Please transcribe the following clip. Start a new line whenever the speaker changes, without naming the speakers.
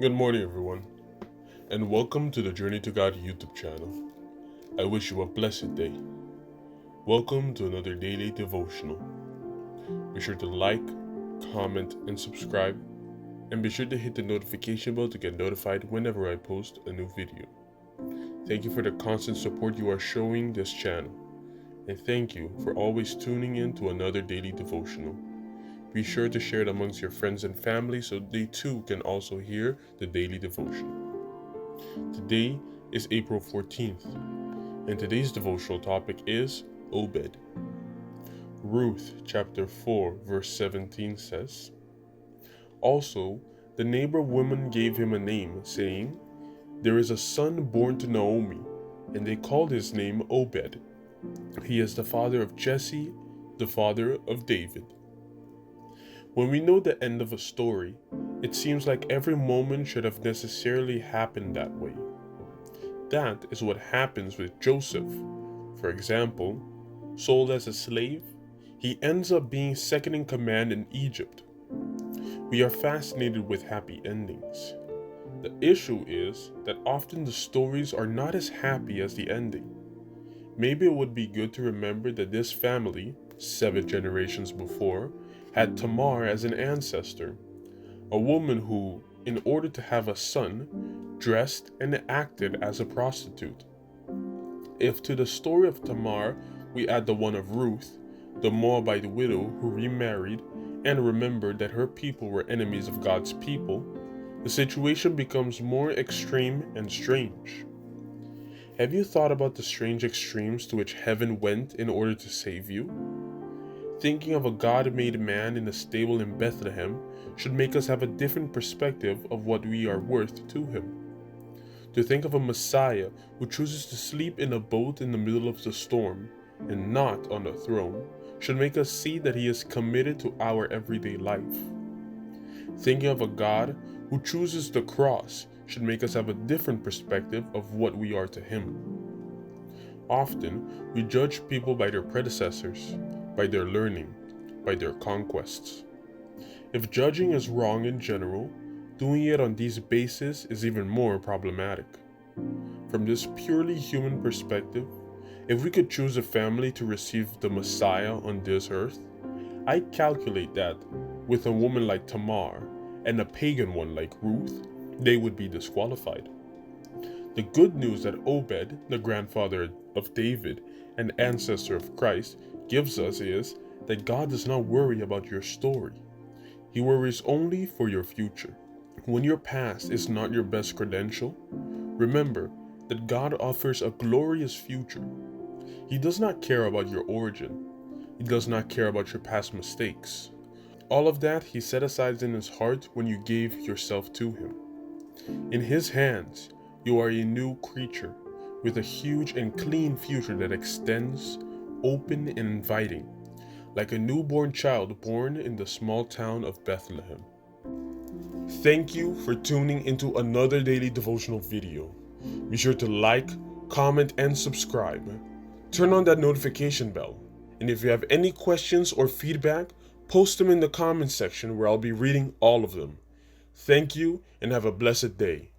Good morning, everyone, and welcome to the Journey to God YouTube channel. I wish you a blessed day. Welcome to another daily devotional. Be sure to like, comment, and subscribe, and be sure to hit the notification bell to get notified whenever I post a new video. Thank you for the constant support you are showing this channel, and thank you for always tuning in to another daily devotional. Be sure to share it amongst your friends and family so they too can also hear the daily devotion. Today is April 14th, and today's devotional topic is Obed. Ruth chapter 4 verse 17 says, "Also, the neighbor woman gave him a name, saying, 'There is a son born to Naomi, and they called his name Obed. He is the father of Jesse, the father of David.'" When we know the end of a story, it seems like every moment should have necessarily happened that way. That is what happens with Joseph. For example, sold as a slave, he ends up being second in command in Egypt. We are fascinated with happy endings. The issue is that often the stories are not as happy as the ending. Maybe it would be good to remember that this family, 7 generations before, had Tamar as an ancestor, a woman who, in order to have a son, dressed and acted as a prostitute. If to the story of Tamar we add the one of Ruth, the Moabite widow who remarried and remembered that her people were enemies of God's people, the situation becomes more extreme and strange. Have you thought about the strange extremes to which heaven went in order to save you? Thinking of a God-made man in a stable in Bethlehem should make us have a different perspective of what we are worth to him. To think of a Messiah who chooses to sleep in a boat in the middle of the storm and not on a throne should make us see that he is committed to our everyday life. Thinking of a God who chooses the cross should make us have a different perspective of what we are to him. Often, we judge people by their predecessors, by their learning, by their conquests. If judging is wrong in general, doing it on these bases is even more problematic. From this purely human perspective, if we could choose a family to receive the Messiah on this earth, I calculate that, with a woman like Tamar and a pagan one like Ruth, they would be disqualified. The good news that Obed, the grandfather of David and ancestor of Christ, gives us is that God does not worry about your story. He worries only for your future. When your past is not your best credential, remember that God offers a glorious future. He does not care about your origin. He does not care about your past mistakes. All of that he set aside in his heart when you gave yourself to him. In his hands, you are a new creature with a huge and clean future that extends, open and inviting, like a newborn child born in the small town of Bethlehem. Thank you for tuning into another daily devotional video. Be sure to like, comment, and subscribe. Turn on that notification bell. And if you have any questions or feedback, post them in the comment section where I'll be reading all of them. Thank you and have a blessed day.